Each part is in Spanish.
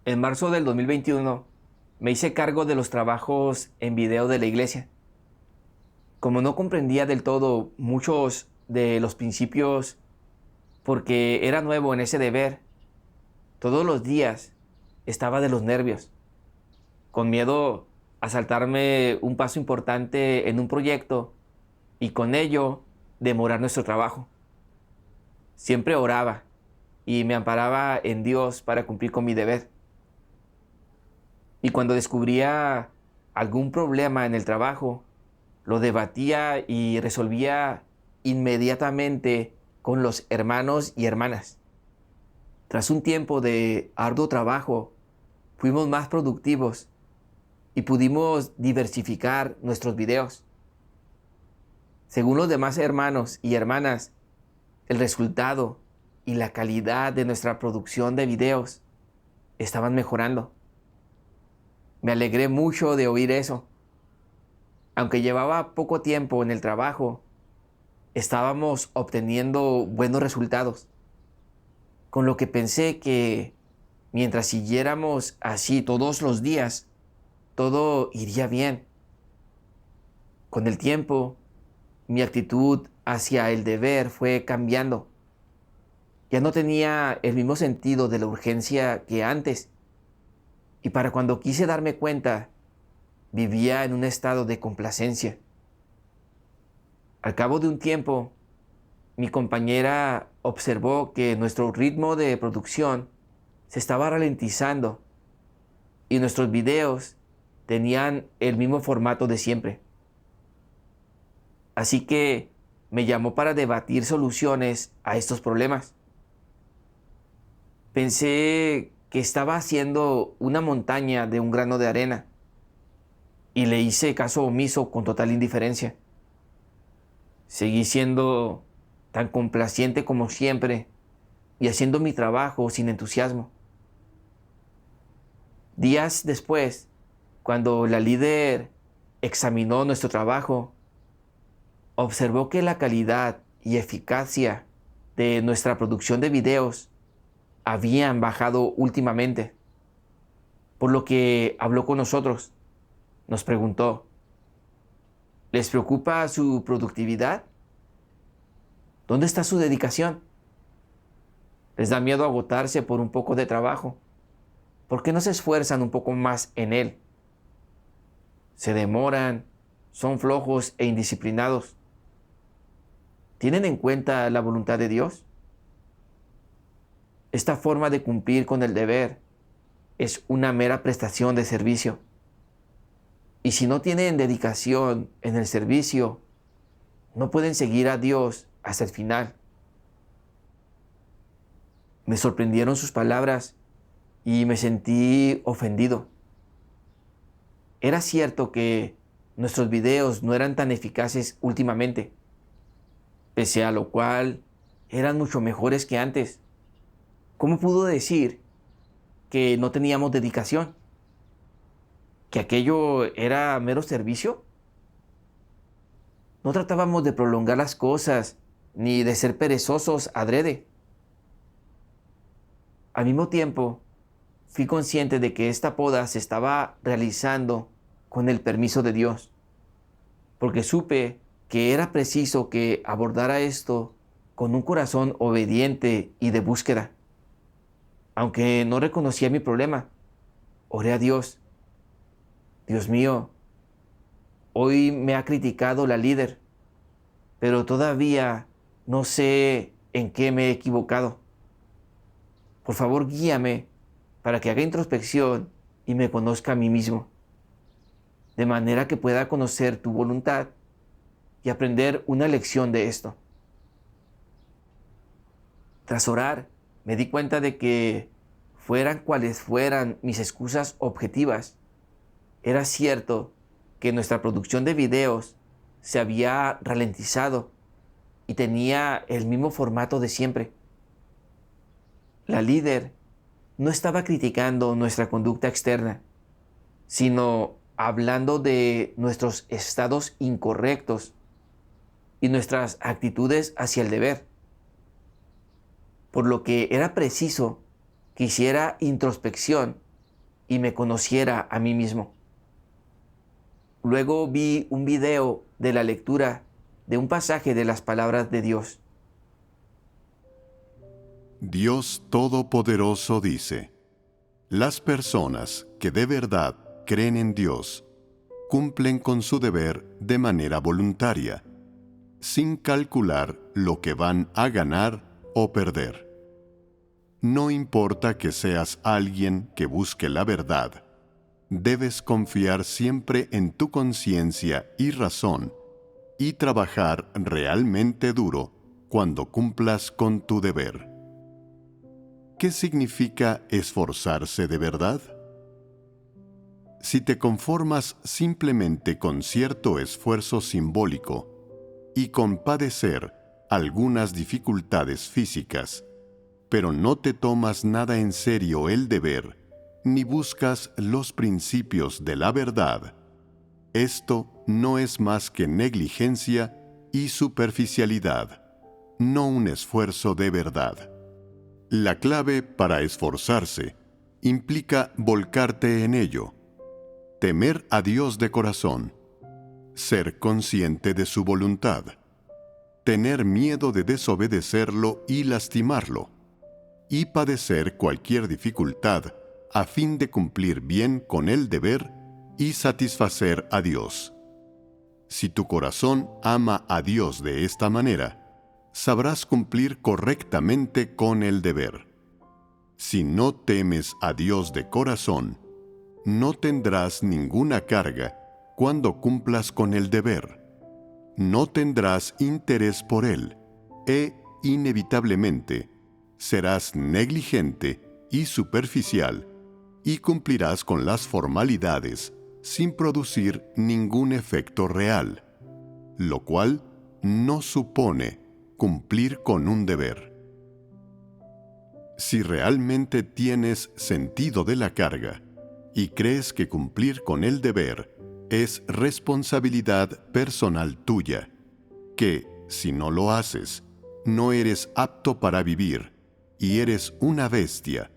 En marzo del 2021 me hice cargo de los trabajos en video de la iglesia. Como no comprendía del todo muchos de los principios porque era nuevo en ese deber, todos los días estaba de los nervios, con miedo a saltarme un paso importante en un proyecto y con ello demorar nuestro trabajo. Siempre oraba y me amparaba en Dios para cumplir con mi deber. Y cuando descubría algún problema en el trabajo, lo debatía y resolvía inmediatamente con los hermanos y hermanas. Tras un tiempo de arduo trabajo, fuimos más productivos y pudimos diversificar nuestros videos. Según los demás hermanos y hermanas, el resultado y la calidad de nuestra producción de videos estaban mejorando. Me alegré mucho de oír eso. Aunque llevaba poco tiempo en el trabajo, estábamos obteniendo buenos resultados, con lo que pensé que mientras siguiéramos así todos los días, todo iría bien. Con el tiempo, mi actitud hacia el deber fue cambiando. Ya no tenía el mismo sentido de la urgencia que antes, y para cuando quise darme cuenta, vivía en un estado de complacencia. Al cabo de un tiempo, mi compañera observó que nuestro ritmo de producción se estaba ralentizando y nuestros videos tenían el mismo formato de siempre. Así que me llamó para debatir soluciones a estos problemas. Pensé que estaba haciendo una montaña de un grano de arena y le hice caso omiso con total indiferencia. Seguí siendo tan complaciente como siempre y haciendo mi trabajo sin entusiasmo. Días después, cuando la líder examinó nuestro trabajo, observó que la calidad y eficacia de nuestra producción de videos habían bajado últimamente, por lo que habló con nosotros. Nos preguntó, ¿les preocupa su productividad? ¿Dónde está su dedicación? ¿Les da miedo agotarse por un poco de trabajo? ¿Por qué no se esfuerzan un poco más en él? ¿Se demoran? ¿Son flojos e indisciplinados? ¿Tienen en cuenta la voluntad de Dios? Esta forma de cumplir con el deber es una mera prestación de servicio. Y si no tienen dedicación en el servicio, no pueden seguir a Dios hasta el final. Me sorprendieron sus palabras y me sentí ofendido. Era cierto que nuestros videos no eran tan eficaces últimamente, pese a lo cual eran mucho mejores que antes. ¿Cómo pudo decir que no teníamos dedicación? ¿Que aquello era mero servicio? No tratábamos de prolongar las cosas ni de ser perezosos adrede. Al mismo tiempo, fui consciente de que esta poda se estaba realizando con el permiso de Dios, porque supe que era preciso que abordara esto con un corazón obediente y de búsqueda. Aunque no reconocía mi problema, oré a Dios. Dios mío, hoy me ha criticado la líder, pero todavía no sé en qué me he equivocado. Por favor, guíame para que haga introspección y me conozca a mí mismo, de manera que pueda conocer tu voluntad y aprender una lección de esto. Tras orar, me di cuenta de que, fueran cuales fueran mis excusas objetivas, era cierto que nuestra producción de videos se había ralentizado y tenía el mismo formato de siempre. La líder no estaba criticando nuestra conducta externa, sino hablando de nuestros estados incorrectos y nuestras actitudes hacia el deber, por lo que era preciso que hiciera introspección y me conociera a mí mismo. Luego vi un video de la lectura de un pasaje de las palabras de Dios. Dios Todopoderoso dice: las personas que de verdad creen en Dios cumplen con su deber de manera voluntaria, sin calcular lo que van a ganar o perder. No importa que seas alguien que busque la verdad, debes confiar siempre en tu conciencia y razón y trabajar realmente duro cuando cumplas con tu deber. ¿Qué significa esforzarse de verdad? Si te conformas simplemente con cierto esfuerzo simbólico y con padecer algunas dificultades físicas, pero no te tomas nada en serio el deber, ni buscas los principios de la verdad, esto no es más que negligencia y superficialidad, no un esfuerzo de verdad. La clave para esforzarse implica volcarte en ello, temer a Dios de corazón, ser consciente de su voluntad, tener miedo de desobedecerlo y lastimarlo, y padecer cualquier dificultad a fin de cumplir bien con el deber y satisfacer a Dios. Si tu corazón ama a Dios de esta manera, sabrás cumplir correctamente con el deber. Si no temes a Dios de corazón, no tendrás ninguna carga cuando cumplas con el deber. No tendrás interés por él e, inevitablemente, serás negligente y superficial y cumplirás con las formalidades sin producir ningún efecto real, lo cual no supone cumplir con un deber. Si realmente tienes sentido de la carga y crees que cumplir con el deber es responsabilidad personal tuya, que, si no lo haces, no eres apto para vivir y eres una bestia,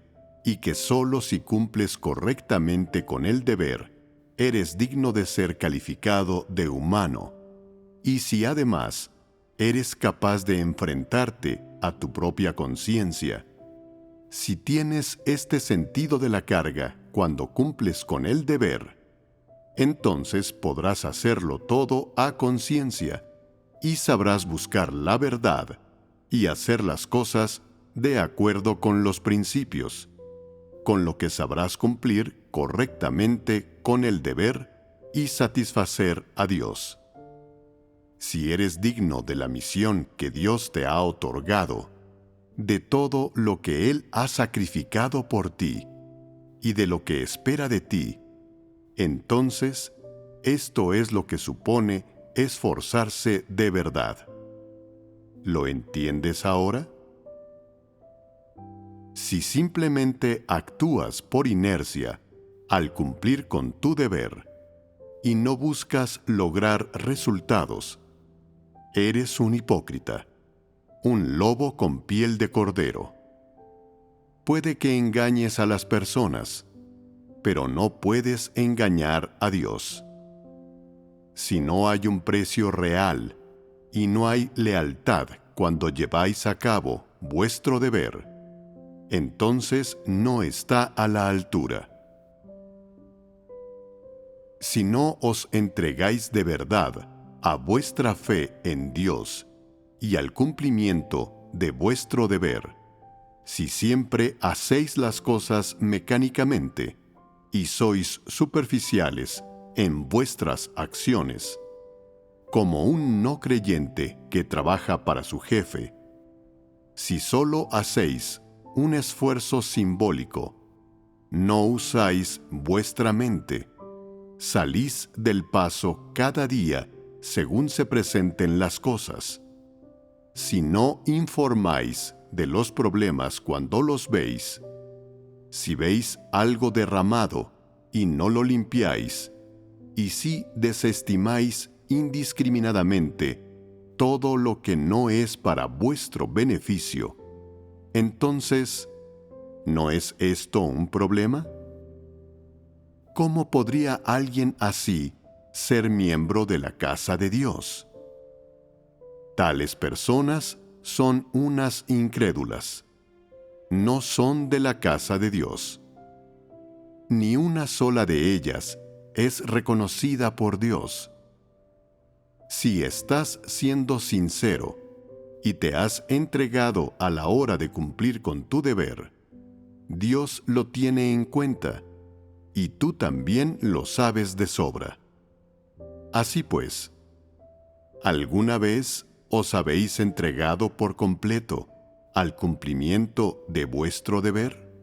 y que solo si cumples correctamente con el deber, eres digno de ser calificado de humano, y si además eres capaz de enfrentarte a tu propia conciencia, si tienes este sentido de la carga cuando cumples con el deber, entonces podrás hacerlo todo a conciencia y sabrás buscar la verdad y hacer las cosas de acuerdo con los principios, con lo que sabrás cumplir correctamente con el deber y satisfacer a Dios. Si eres digno de la misión que Dios te ha otorgado, de todo lo que Él ha sacrificado por ti y de lo que espera de ti, entonces esto es lo que supone esforzarse de verdad. ¿Lo entiendes ahora? Si simplemente actúas por inercia al cumplir con tu deber y no buscas lograr resultados, eres un hipócrita, un lobo con piel de cordero. Puede que engañes a las personas, pero no puedes engañar a Dios. Si no hay un precio real y no hay lealtad cuando lleváis a cabo vuestro deber, entonces no está a la altura. Si no os entregáis de verdad a vuestra fe en Dios y al cumplimiento de vuestro deber, si siempre hacéis las cosas mecánicamente y sois superficiales en vuestras acciones, como un no creyente que trabaja para su jefe, si solo hacéis un esfuerzo simbólico, no usáis vuestra mente, salís del paso cada día según se presenten las cosas, si no informáis de los problemas cuando los veis, si veis algo derramado y no lo limpiáis, y si desestimáis indiscriminadamente todo lo que no es para vuestro beneficio, entonces, ¿no es esto un problema? ¿cómo podría alguien así ser miembro de la casa de Dios? Tales personas son unas incrédulas. No son de la casa de Dios. Ni una sola de ellas es reconocida por Dios. Si estás siendo sincero y te has entregado a la hora de cumplir con tu deber, Dios lo tiene en cuenta, y tú también lo sabes de sobra. Así pues, ¿alguna vez os habéis entregado por completo al cumplimiento de vuestro deber?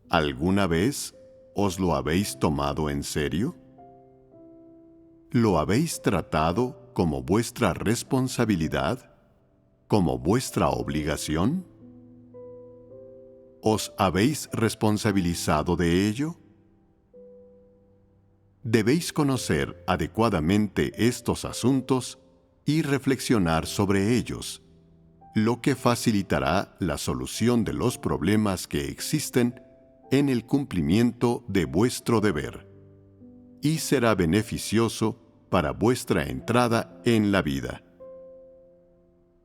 ¿Alguna vez os lo habéis tomado en serio? ¿Lo habéis tratado como vuestra responsabilidad? ¿Como vuestra obligación? ¿Os habéis responsabilizado de ello? Debéis conocer adecuadamente estos asuntos y reflexionar sobre ellos, lo que facilitará la solución de los problemas que existen en el cumplimiento de vuestro deber, y será beneficioso para vuestra entrada en la vida.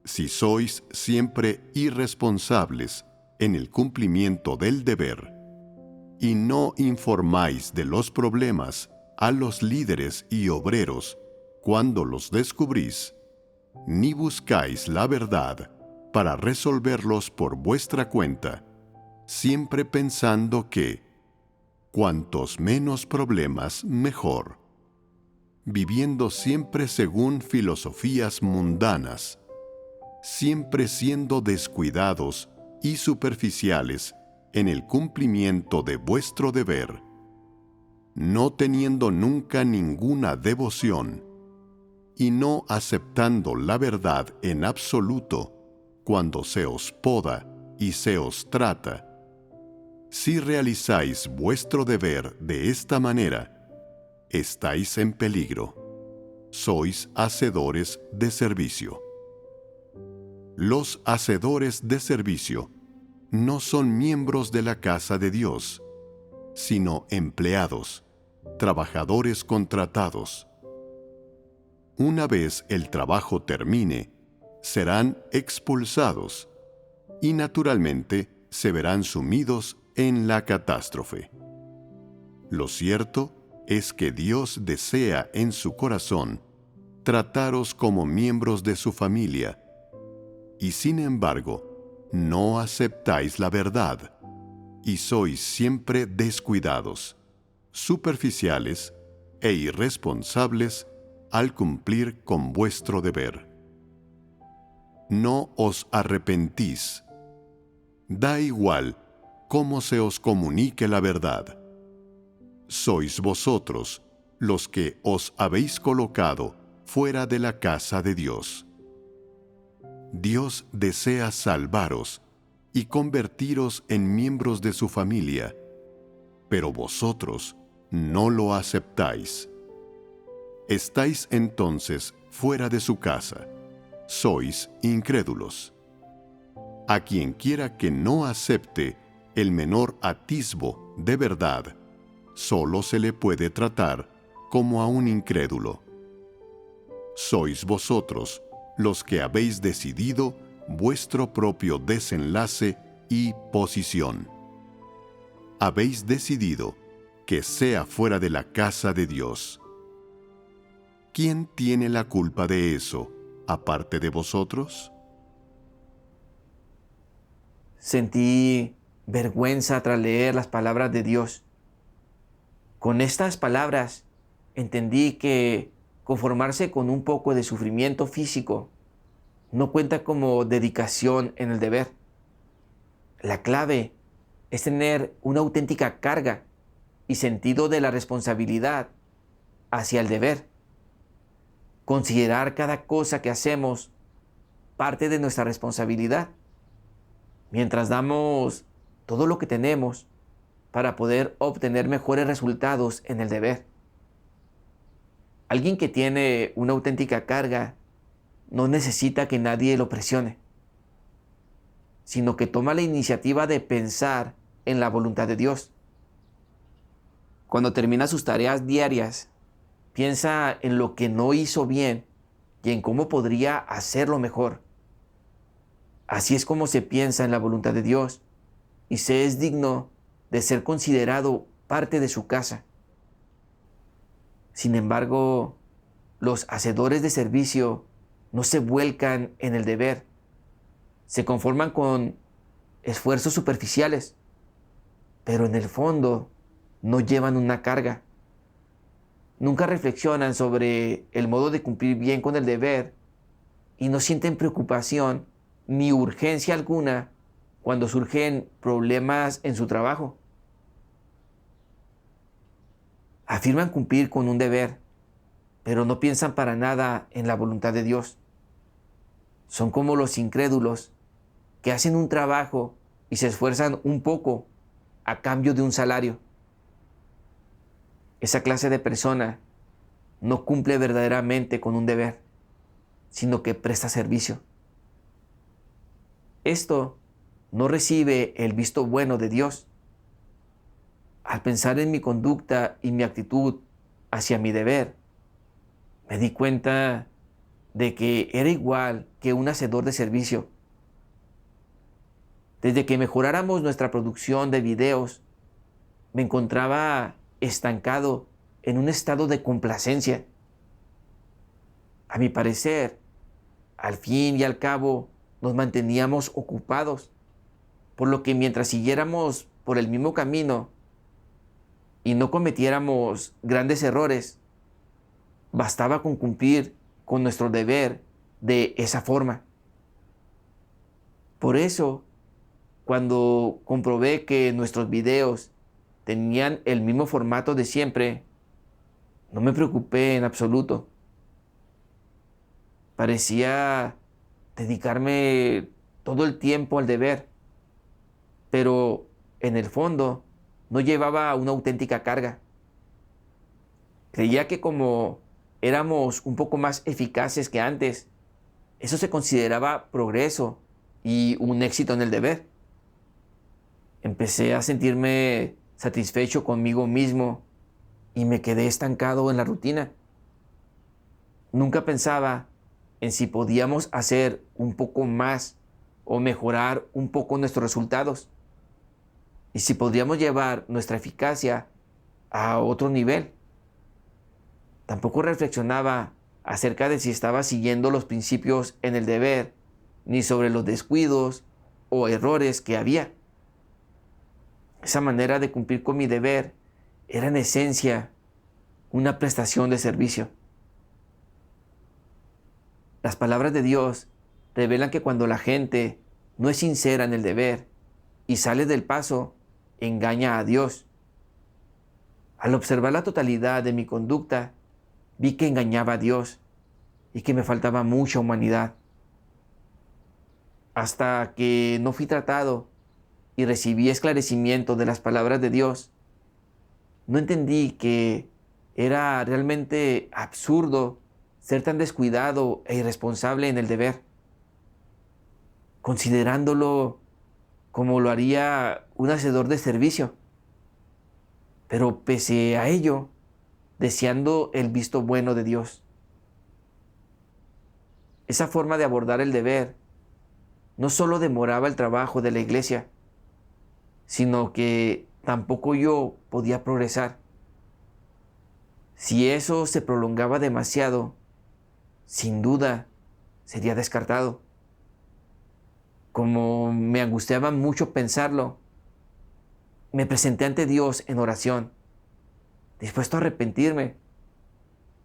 Si sois siempre irresponsables en el cumplimiento del deber, y no informáis de los problemas a los líderes y obreros cuando los descubrís, ni buscáis la verdad para resolverlos por vuestra cuenta, siempre pensando que cuantos menos problemas mejor, viviendo siempre según filosofías mundanas, siempre siendo descuidados y superficiales en el cumplimiento de vuestro deber, no teniendo nunca ninguna devoción y no aceptando la verdad en absoluto cuando se os poda y se os trata. Si realizáis vuestro deber de esta manera, estáis en peligro. Sois hacedores de servicio. Los hacedores de servicio no son miembros de la casa de Dios, sino empleados, trabajadores contratados. Una vez el trabajo termine, serán expulsados y naturalmente se verán sumidos en la catástrofe. Lo cierto es que Dios desea en su corazón trataros como miembros de su familia, y sin embargo, no aceptáis la verdad, y sois siempre descuidados, superficiales e irresponsables al cumplir con vuestro deber. No os arrepentís. Da igual cómo se os comunique la verdad. Sois vosotros los que os habéis colocado fuera de la casa de Dios. Dios desea salvaros y convertiros en miembros de su familia, pero vosotros no lo aceptáis. Estáis entonces fuera de su casa. Sois incrédulos. A quien quiera que no acepte el menor atisbo de verdad, solo se le puede tratar como a un incrédulo. Sois vosotros los que habéis decidido vuestro propio desenlace y posición. Habéis decidido que sea fuera de la casa de Dios. ¿Quién tiene la culpa de eso, aparte de vosotros? Sentí vergüenza tras leer las palabras de Dios. Con estas palabras entendí que conformarse con un poco de sufrimiento físico no cuenta como dedicación en el deber. La clave es tener una auténtica carga y sentido de la responsabilidad hacia el deber. Considerar cada cosa que hacemos parte de nuestra responsabilidad, mientras damos todo lo que tenemos para poder obtener mejores resultados en el deber. Alguien que tiene una auténtica carga no necesita que nadie lo presione, sino que toma la iniciativa de pensar en la voluntad de Dios. Cuando termina sus tareas diarias, piensa en lo que no hizo bien y en cómo podría hacerlo mejor. Así es como se piensa en la voluntad de Dios y se es digno de ser considerado parte de su casa. Sin embargo, los hacedores de servicio no se vuelcan en el deber, se conforman con esfuerzos superficiales, pero en el fondo no llevan una carga. Nunca reflexionan sobre el modo de cumplir bien con el deber y no sienten preocupación ni urgencia alguna cuando surgen problemas en su trabajo. Afirman cumplir con un deber, pero no piensan para nada en la voluntad de Dios. Son como los incrédulos que hacen un trabajo y se esfuerzan un poco a cambio de un salario. Esa clase de persona no cumple verdaderamente con un deber, sino que presta servicio. Esto no recibe el visto bueno de Dios. Al pensar en mi conducta y mi actitud hacia mi deber, me di cuenta de que era igual que un hacedor de servicio. Desde que mejoráramos nuestra producción de videos, me encontraba estancado en un estado de complacencia. A mi parecer, al fin y al cabo, nos manteníamos ocupados, por lo que mientras siguiéramos por el mismo camino y no cometiéramos grandes errores, bastaba con cumplir con nuestro deber de esa forma. Por eso, cuando comprobé que nuestros videos tenían el mismo formato de siempre, no me preocupé en absoluto. Parecía dedicarme todo el tiempo al deber, pero en el fondo no llevaba una auténtica carga. Creía que como éramos un poco más eficaces que antes, eso se consideraba progreso y un éxito en el deber. Empecé a sentirme satisfecho conmigo mismo y me quedé estancado en la rutina. Nunca pensaba en si podíamos hacer un poco más o mejorar un poco nuestros resultados y si podríamos llevar nuestra eficacia a otro nivel. Tampoco reflexionaba acerca de si estaba siguiendo los principios en el deber, ni sobre los descuidos o errores que había. Esa manera de cumplir con mi deber era en esencia una prestación de servicio. Las palabras de Dios revelan que cuando la gente no es sincera en el deber y sale del paso, engaña a Dios. Al observar la totalidad de mi conducta, vi que engañaba a Dios y que me faltaba mucha humanidad. Hasta que no fui tratado y recibí esclarecimiento de las palabras de Dios, no entendí que era realmente absurdo ser tan descuidado e irresponsable en el deber, considerándolo como lo haría un hacedor de servicio. Pero pese a ello, deseando el visto bueno de Dios. Esa forma de abordar el deber no solo demoraba el trabajo de la iglesia, sino que tampoco yo podía progresar. Si eso se prolongaba demasiado, sin duda sería descartado. Como me angustiaba mucho pensarlo, me presenté ante Dios en oración, dispuesto a arrepentirme,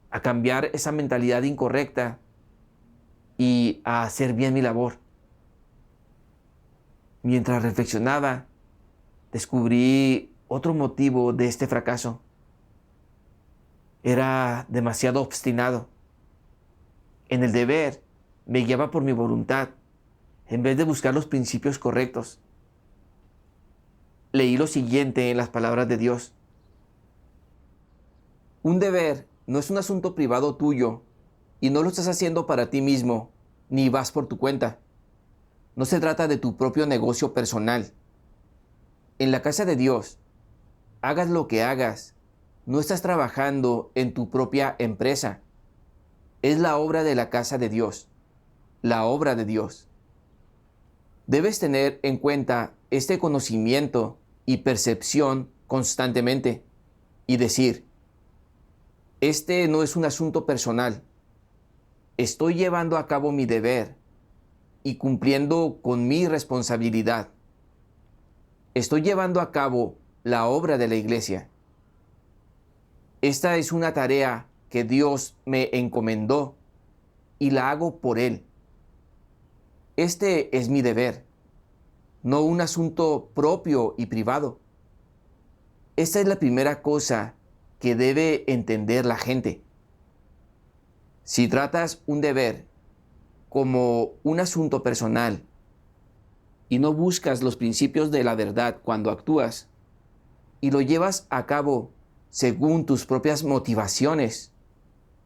a cambiar esa mentalidad incorrecta y a hacer bien mi labor. Mientras reflexionaba, descubrí otro motivo de este fracaso. Era demasiado obstinado. En el deber me guiaba por mi voluntad, en vez de buscar los principios correctos. Leí lo siguiente en las palabras de Dios. Un deber no es un asunto privado tuyo y no lo estás haciendo para ti mismo, ni vas por tu cuenta. No se trata de tu propio negocio personal. En la casa de Dios, hagas lo que hagas, no estás trabajando en tu propia empresa. Es la obra de la casa de Dios, la obra de Dios. Debes tener en cuenta este conocimiento y percepción constantemente y decir, este no es un asunto personal. Estoy llevando a cabo mi deber y cumpliendo con mi responsabilidad. Estoy llevando a cabo la obra de la iglesia. Esta es una tarea que Dios me encomendó y la hago por Él. Este es mi deber, no un asunto propio y privado. Esta es la primera cosa que debe entender la gente. Si tratas un deber como un asunto personal y no buscas los principios de la verdad cuando actúas y lo llevas a cabo según tus propias motivaciones,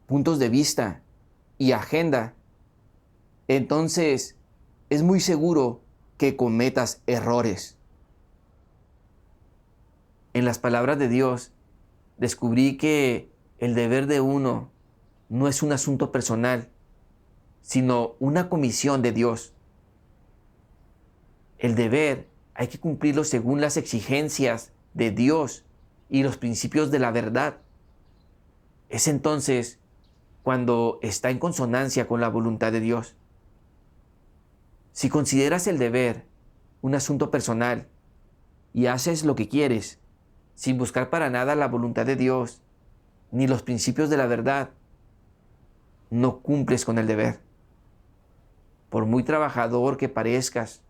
puntos de vista y agenda, entonces es muy seguro que cometas errores. En las palabras de Dios, descubrí que el deber de uno no es un asunto personal, sino una comisión de Dios. El deber hay que cumplirlo según las exigencias de Dios y los principios de la verdad. Es entonces cuando está en consonancia con la voluntad de Dios. Si consideras el deber un asunto personal y haces lo que quieres, sin buscar para nada la voluntad de Dios ni los principios de la verdad, no cumples con el deber. Por muy trabajador que parezcas,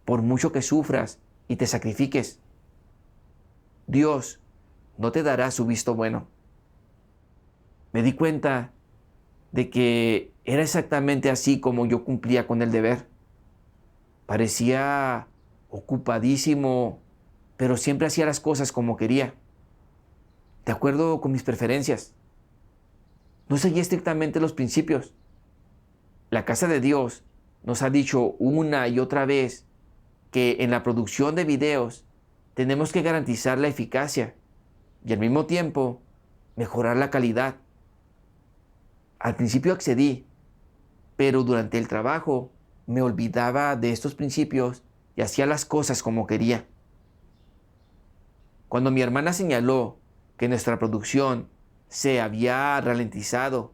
por mucho que sufras y te sacrifiques, Dios no te dará su visto bueno. Me di cuenta de que era exactamente así como yo cumplía con el deber. Parecía ocupadísimo, pero siempre hacía las cosas como quería, de acuerdo con mis preferencias. No seguía estrictamente los principios. La casa de Dios nos ha dicho una y otra vez que en la producción de videos tenemos que garantizar la eficacia y al mismo tiempo mejorar la calidad. Al principio accedí, pero durante el trabajo me olvidaba de estos principios y hacía las cosas como quería. Cuando mi hermana señaló que nuestra producción se había ralentizado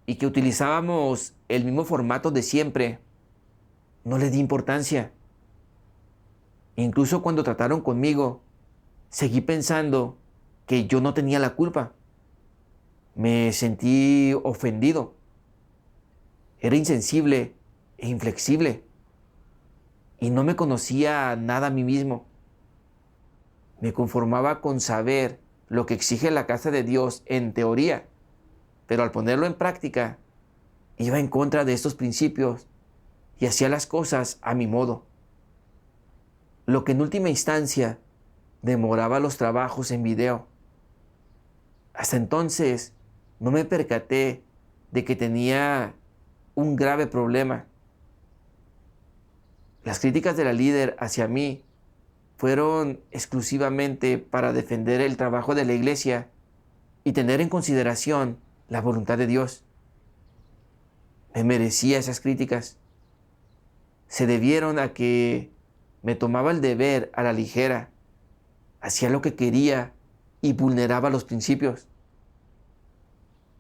y que utilizábamos el mismo formato de siempre, no le di importancia. Incluso cuando trataron conmigo, seguí pensando que yo no tenía la culpa. Me sentí ofendido. Era insensible e inflexible y no me conocía nada a mí mismo. Me conformaba con saber lo que exige la casa de Dios en teoría, pero al ponerlo en práctica, iba en contra de estos principios y hacía las cosas a mi modo. Lo que en última instancia demoraba los trabajos en video. Hasta entonces no me percaté de que tenía un grave problema. Las críticas de la líder hacia mí fueron exclusivamente para defender el trabajo de la iglesia y tener en consideración la voluntad de Dios. Me merecía esas críticas. Se debieron a que me tomaba el deber a la ligera, hacía lo que quería y vulneraba los principios.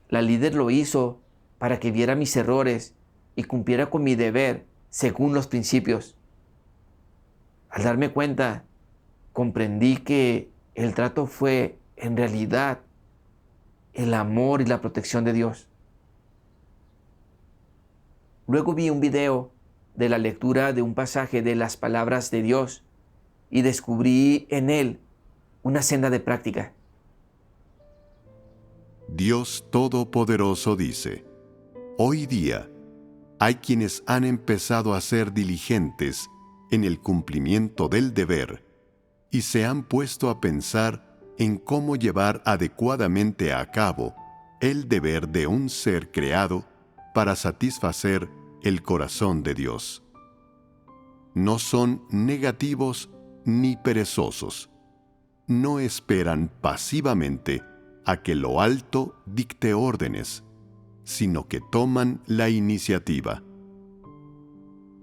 La líder lo hizo para que viera mis errores y cumpliera con mi deber según los principios. Al darme cuenta, comprendí que el trato fue, en realidad, el amor y la protección de Dios. Luego vi un video de la lectura de un pasaje de las palabras de Dios y descubrí en él una senda de práctica. Dios Todopoderoso dice: hoy día hay quienes han empezado a ser diligentes en el cumplimiento del deber y se han puesto a pensar en cómo llevar adecuadamente a cabo el deber de un ser creado para satisfacer el corazón de Dios. No son negativos ni perezosos. no esperan pasivamente a que lo alto dicte órdenes, sino que toman la iniciativa.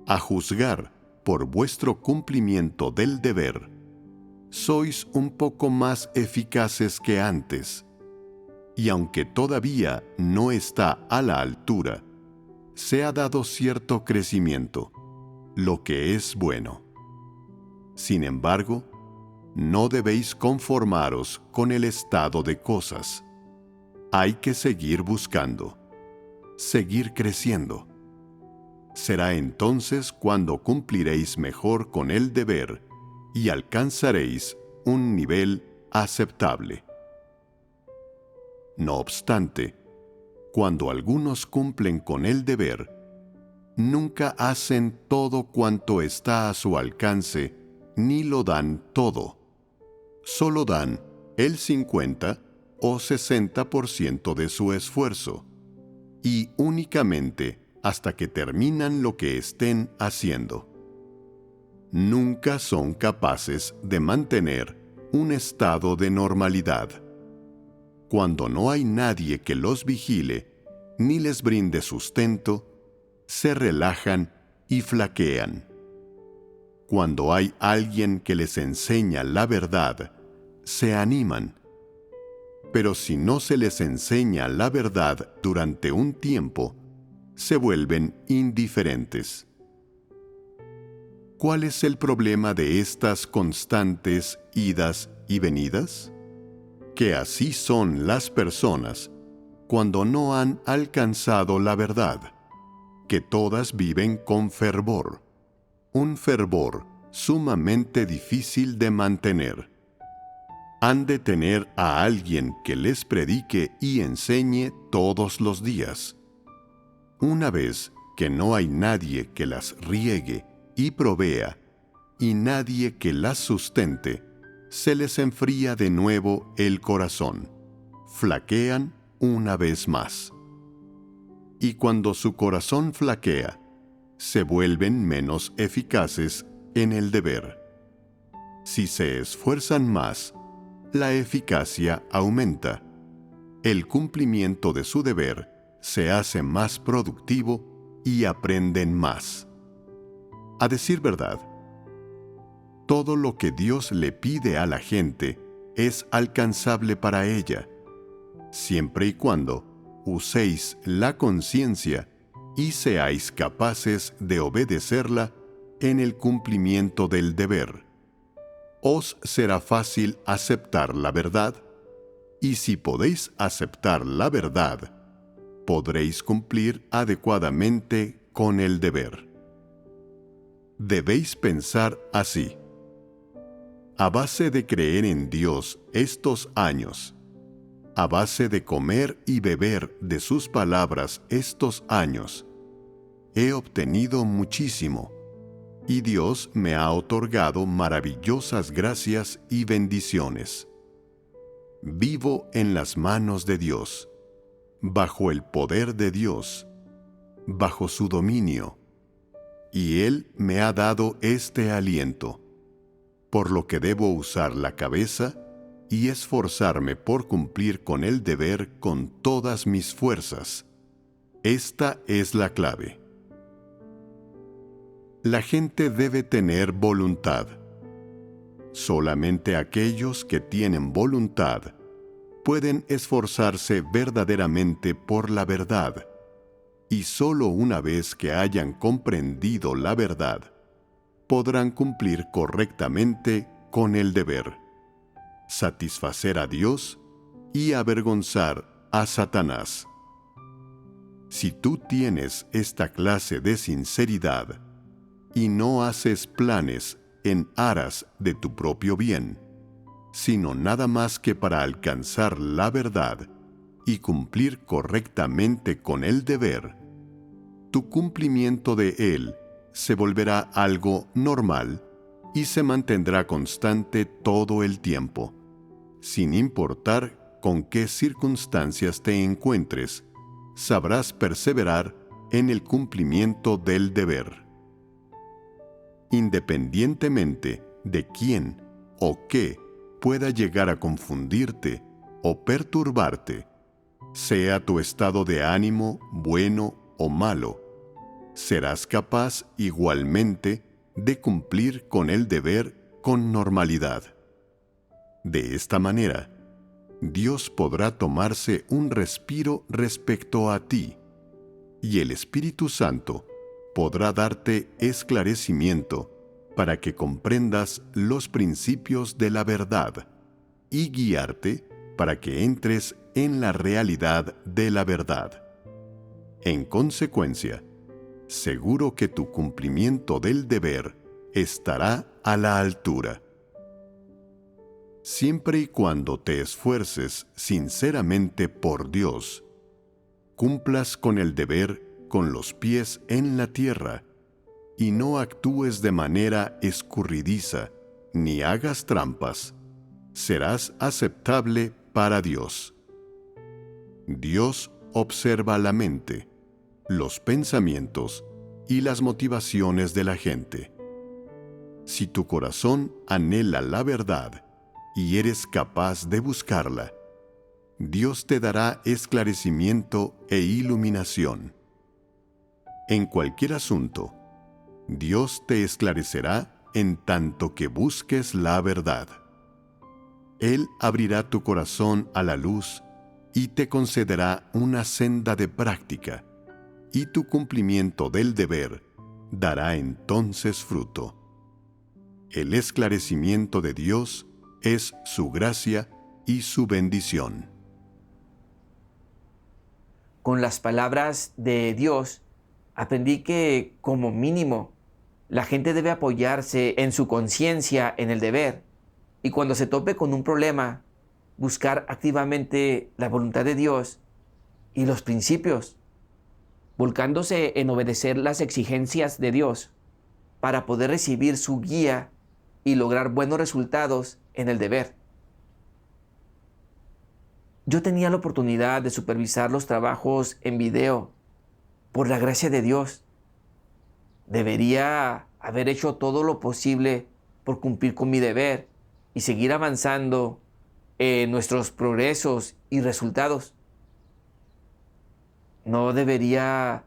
A juzgar por vuestro cumplimiento del deber, sois un poco más eficaces que antes, y aunque todavía no está a la altura, se ha dado cierto crecimiento, lo que es bueno. Sin embargo, no debéis conformaros con el estado de cosas. Hay que seguir buscando, seguir creciendo. Será entonces cuando cumpliréis mejor con el deber y alcanzaréis un nivel aceptable. No obstante, cuando algunos cumplen con el deber, nunca hacen todo cuanto está a su alcance, ni lo dan todo. Solo dan el 50 o 60% de su esfuerzo, y únicamente hasta que terminan lo que estén haciendo. Nunca son capaces de mantener un estado de normalidad. Cuando no hay nadie que los vigile ni les brinde sustento, se relajan y flaquean. Cuando hay alguien que les enseña la verdad, se animan. Pero si no se les enseña la verdad durante un tiempo, se vuelven indiferentes. ¿Cuál es el problema de estas constantes idas y venidas? Que así son las personas cuando no han alcanzado la verdad, que todas viven con fervor, un fervor sumamente difícil de mantener. Han de tener a alguien que les predique y enseñe todos los días. Una vez que no hay nadie que las riegue y provea, y nadie que las sustente, se les enfría de nuevo el corazón, flaquean una vez más. Y cuando su corazón flaquea, se vuelven menos eficaces en el deber. Si se esfuerzan más, la eficacia aumenta. El cumplimiento de su deber se hace más productivo y aprenden más. A decir verdad, todo lo que Dios le pide a la gente es alcanzable para ella, siempre y cuando uséis la conciencia y seáis capaces de obedecerla en el cumplimiento del deber. Os será fácil aceptar la verdad, y si podéis aceptar la verdad, podréis cumplir adecuadamente con el deber. Debéis pensar así: a base de creer en Dios estos años, a base de comer y beber de sus palabras estos años, he obtenido muchísimo, y Dios me ha otorgado maravillosas gracias y bendiciones. Vivo en las manos de Dios, bajo el poder de Dios, bajo su dominio, y Él me ha dado este aliento, por lo que debo usar la cabeza y esforzarme por cumplir con el deber con todas mis fuerzas. Esta es la clave. La gente debe tener voluntad. Solamente aquellos que tienen voluntad pueden esforzarse verdaderamente por la verdad, y solo una vez que hayan comprendido la verdad, podrán cumplir correctamente con el deber, satisfacer a Dios y avergonzar a Satanás. Si tú tienes esta clase de sinceridad y no haces planes en aras de tu propio bien, sino nada más que para alcanzar la verdad y cumplir correctamente con el deber, tu cumplimiento de él se volverá algo normal y se mantendrá constante todo el tiempo, sin importar con qué circunstancias te encuentres. Sabrás perseverar en el cumplimiento del deber. Independientemente de quién o qué pueda llegar a confundirte o perturbarte, sea tu estado de ánimo bueno o malo, serás capaz igualmente de cumplir con el deber con normalidad. De esta manera, Dios podrá tomarse un respiro respecto a ti, y el Espíritu Santo podrá darte esclarecimiento para que comprendas los principios de la verdad y guiarte para que entres en la realidad de la verdad. En consecuencia, seguro que tu cumplimiento del deber estará a la altura. Siempre y cuando te esfuerces sinceramente por Dios, cumplas con el deber con los pies en la tierra y no actúes de manera escurridiza ni hagas trampas, serás aceptable para Dios. Dios observa la mente, los pensamientos y las motivaciones de la gente. Si tu corazón anhela la verdad y eres capaz de buscarla, Dios te dará esclarecimiento e iluminación. En cualquier asunto, Dios te esclarecerá en tanto que busques la verdad. Él abrirá tu corazón a la luz y te concederá una senda de práctica, y tu cumplimiento del deber dará entonces fruto. El esclarecimiento de Dios es su gracia y su bendición. Con las palabras de Dios, aprendí que, como mínimo, la gente debe apoyarse en su conciencia, en el deber, y cuando se tope con un problema, buscar activamente la voluntad de Dios y los principios, volcándose en obedecer las exigencias de Dios para poder recibir su guía y lograr buenos resultados en el deber. Yo tenía la oportunidad de supervisar los trabajos en video por la gracia de Dios. Debería haber hecho todo lo posible por cumplir con mi deber y seguir avanzando en nuestros progresos y resultados. No debería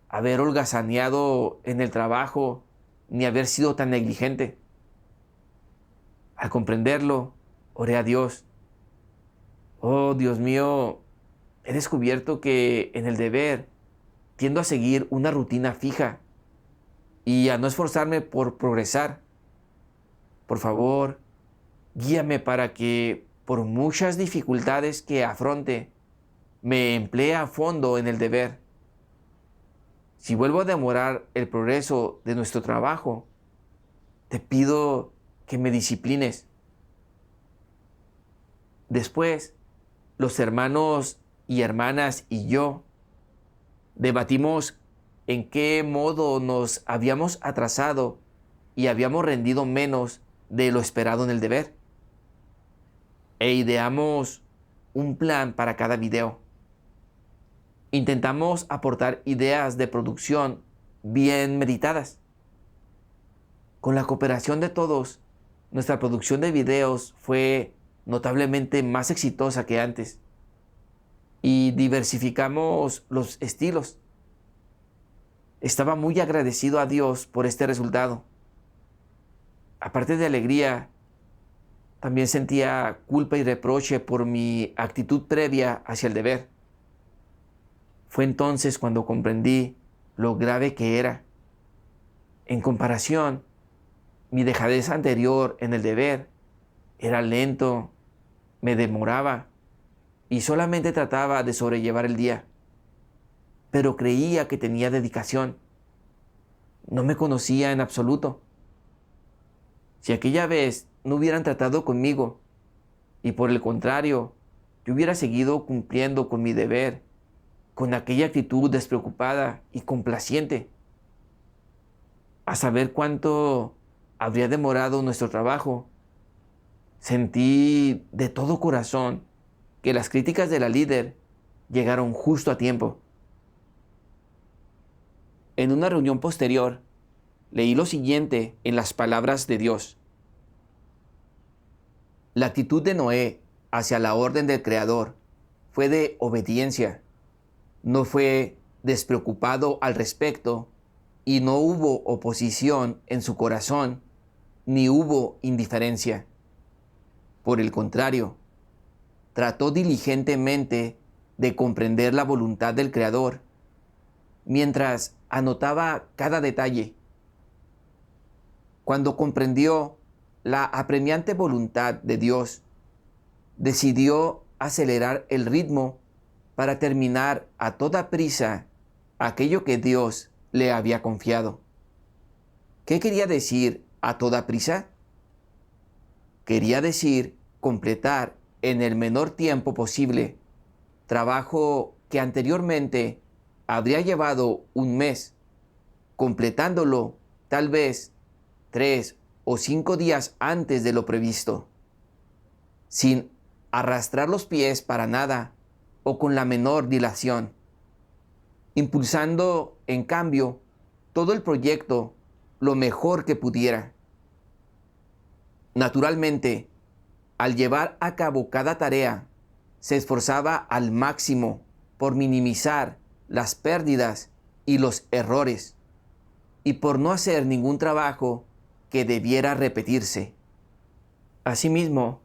haber holgazaneado en el trabajo ni haber sido tan negligente. Al comprenderlo, oré a Dios. Oh, Dios mío, he descubierto que en el deber tiendo a seguir una rutina fija y a no esforzarme por progresar. Por favor, guíame para que, por muchas dificultades que afronte, me emplee a fondo en el deber. Si vuelvo a demorar el progreso de nuestro trabajo, te pido que me disciplines. Después, los hermanos y hermanas y yo debatimos en qué modo nos habíamos atrasado y habíamos rendido menos de lo esperado en el deber. E ideamos un plan para cada video. Intentamos aportar ideas de producción bien meditadas. Con la cooperación de todos, nuestra producción de videos fue notablemente más exitosa que antes y diversificamos los estilos. Estaba muy agradecido a Dios por este resultado. Aparte de alegría, también sentía culpa y reproche por mi actitud previa hacia el deber. Fue entonces cuando comprendí lo grave que era. En comparación, mi dejadez anterior en el deber era lento, me demoraba y solamente trataba de sobrellevar el día. Pero creía que tenía dedicación. No me conocía en absoluto. Si aquella vez no hubieran tratado conmigo y por el contrario, yo hubiera seguido cumpliendo con mi deber, con aquella actitud despreocupada y complaciente, a saber cuánto habría demorado nuestro trabajo. Sentí de todo corazón que las críticas de la líder llegaron justo a tiempo. En una reunión posterior, leí lo siguiente en las palabras de Dios. La actitud de Noé hacia la orden del Creador fue de obediencia. No fue despreocupado al respecto y no hubo oposición en su corazón, ni hubo indiferencia. Por el contrario, trató diligentemente de comprender la voluntad del Creador, mientras anotaba cada detalle. Cuando comprendió la apremiante voluntad de Dios, decidió acelerar el ritmo para terminar a toda prisa aquello que Dios le había confiado. ¿Qué quería decir a toda prisa? Quería decir completar en el menor tiempo posible trabajo que anteriormente habría llevado un mes, completándolo tal vez 3 o 5 días antes de lo previsto, sin arrastrar los pies para nada o con la menor dilación, impulsando, en cambio, todo el proyecto lo mejor que pudiera. Naturalmente, al llevar a cabo cada tarea, se esforzaba al máximo por minimizar las pérdidas y los errores, y por no hacer ningún trabajo que debiera repetirse. Asimismo,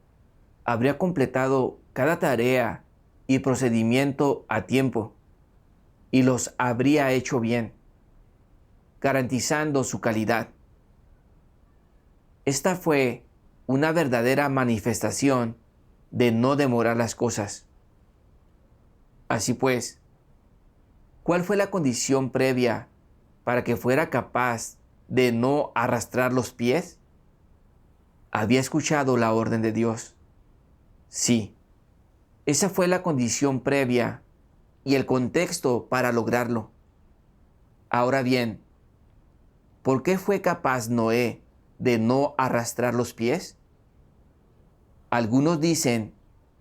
habría completado cada tarea y procedimiento a tiempo, y los habría hecho bien, garantizando su calidad. Esta fue una verdadera manifestación de no demorar las cosas. Así pues, ¿cuál fue la condición previa para que fuera capaz de no arrastrar los pies? Había escuchado la orden de Dios. Sí, esa fue la condición previa y el contexto para lograrlo. Ahora bien, ¿por qué fue capaz Noé de no arrastrar los pies? Algunos dicen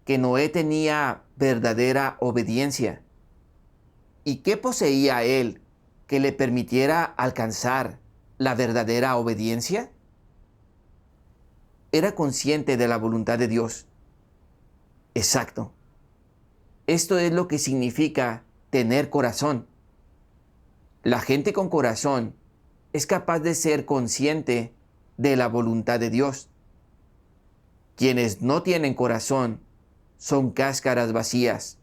que Noé tenía verdadera obediencia. ¿Y qué poseía él que le permitiera alcanzar la verdadera obediencia? Era consciente de la voluntad de Dios. Exacto. Esto es lo que significa tener corazón. La gente con corazón es capaz de ser consciente de la voluntad de Dios. Quienes no tienen corazón son cáscaras vacías,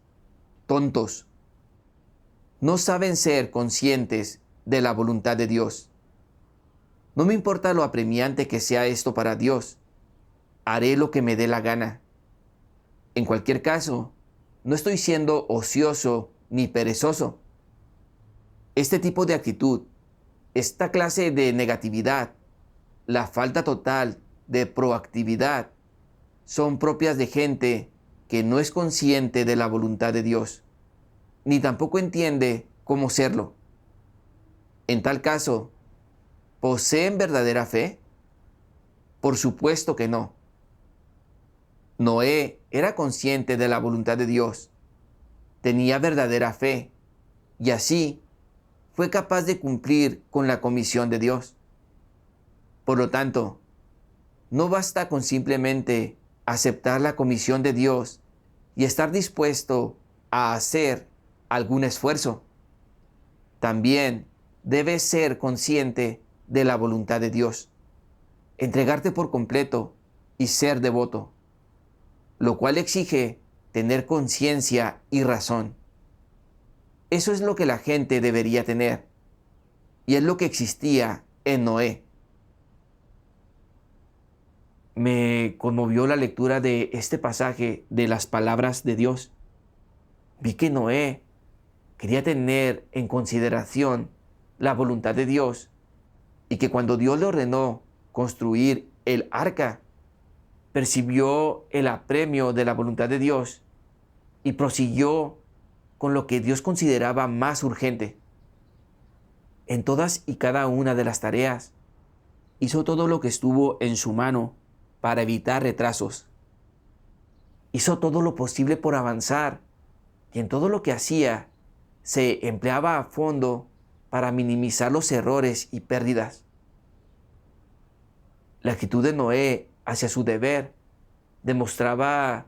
tontos. No saben ser conscientes de la voluntad de Dios. No me importa lo apremiante que sea esto para Dios. Haré lo que me dé la gana. En cualquier caso, no estoy siendo ocioso ni perezoso. Este tipo de actitud, esta clase de negatividad, la falta total de proactividad, son propias de gente que no es consciente de la voluntad de Dios, ni tampoco entiende cómo serlo. En tal caso, ¿poseen verdadera fe? Por supuesto que no. Noé era consciente de la voluntad de Dios, tenía verdadera fe, y así fue capaz de cumplir con la comisión de Dios. Por lo tanto, no basta con simplemente aceptar la comisión de Dios y estar dispuesto a hacer algún esfuerzo. También debes ser consciente de la voluntad de Dios, entregarte por completo y ser devoto, lo cual exige tener conciencia y razón. Eso es lo que la gente debería tener, y es lo que existía en Noé. Me conmovió la lectura de este pasaje de las palabras de Dios. Vi que Noé quería tener en consideración la voluntad de Dios y que cuando Dios le ordenó construir el arca, percibió el apremio de la voluntad de Dios y prosiguió con lo que Dios consideraba más urgente. En todas y cada una de las tareas, hizo todo lo que estuvo en su mano para evitar retrasos. Hizo todo lo posible por avanzar y en todo lo que hacía se empleaba a fondo para minimizar los errores y pérdidas. La actitud de Noé hacia su deber demostraba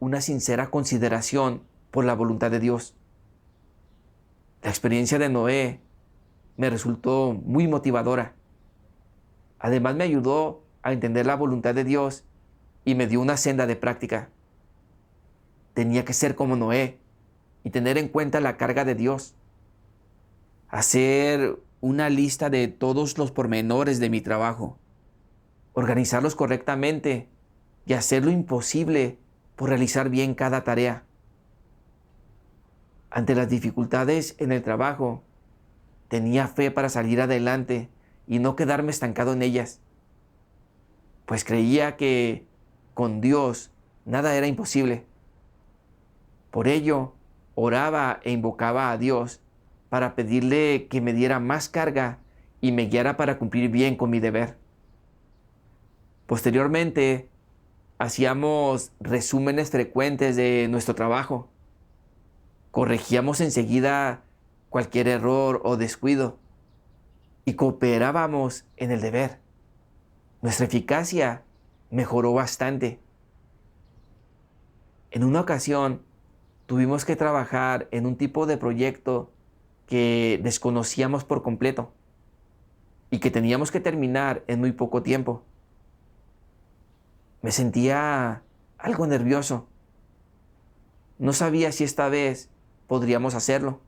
una sincera consideración por la voluntad de Dios. La experiencia de Noé me resultó muy motivadora. Además me ayudó a entender la voluntad de Dios y me dio una senda de práctica. Tenía que ser como Noé y tener en cuenta la carga de Dios. Hacer una lista de todos los pormenores de mi trabajo, organizarlos correctamente y hacer lo imposible por realizar bien cada tarea. Ante las dificultades en el trabajo, tenía fe para salir adelante y no quedarme estancado en ellas, pues creía que con Dios nada era imposible. Por ello, oraba e invocaba a Dios para pedirle que me diera más carga y me guiara para cumplir bien con mi deber. Posteriormente, hacíamos resúmenes frecuentes de nuestro trabajo. Corregíamos enseguida cualquier error o descuido y cooperábamos en el deber. Nuestra eficacia mejoró bastante. En una ocasión, tuvimos que trabajar en un tipo de proyecto que desconocíamos por completo y que teníamos que terminar en muy poco tiempo. Me sentía algo nervioso. No sabía si esta vez podríamos hacerlo.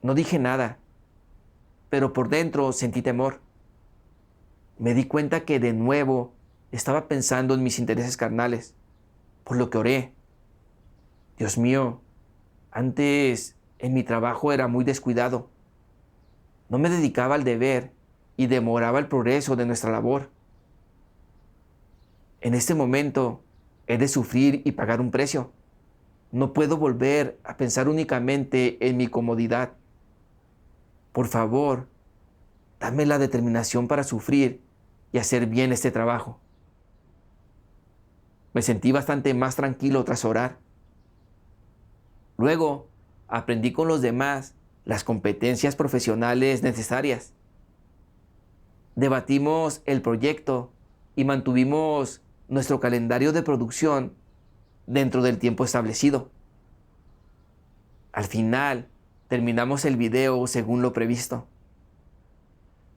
No dije nada, pero por dentro sentí temor. Me di cuenta que de nuevo estaba pensando en mis intereses carnales, por lo que oré. Dios mío, antes en mi trabajo era muy descuidado. No me dedicaba al deber y demoraba el progreso de nuestra labor. En este momento he de sufrir y pagar un precio. No puedo volver a pensar únicamente en mi comodidad. Por favor, dame la determinación para sufrir y hacer bien este trabajo. Me sentí bastante más tranquilo tras orar. Luego, aprendí con los demás las competencias profesionales necesarias. Debatimos el proyecto y mantuvimos nuestro calendario de producción dentro del tiempo establecido. Al final, terminamos el video según lo previsto.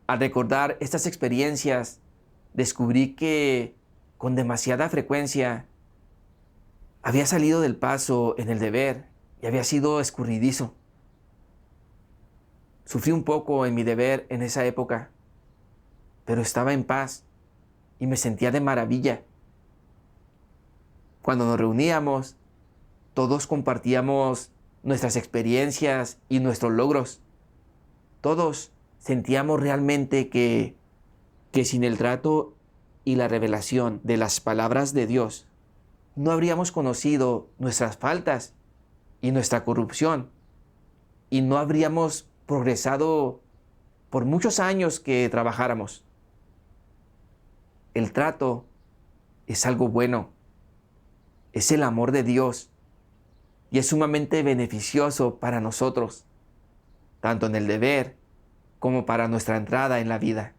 Al recordar estas experiencias, descubrí que con demasiada frecuencia había salido del paso en el deber y había sido escurridizo. Sufrí un poco en mi deber en esa época, pero estaba en paz y me sentía de maravilla. Cuando nos reuníamos, todos compartíamos nuestras experiencias y nuestros logros. Todos sentíamos realmente que sin el trato y la revelación de las palabras de Dios, no habríamos conocido nuestras faltas y nuestra corrupción, y no habríamos progresado por muchos años que trabajáramos. El trato es algo bueno, es el amor de Dios y es sumamente beneficioso para nosotros, tanto en el deber como para nuestra entrada en la vida.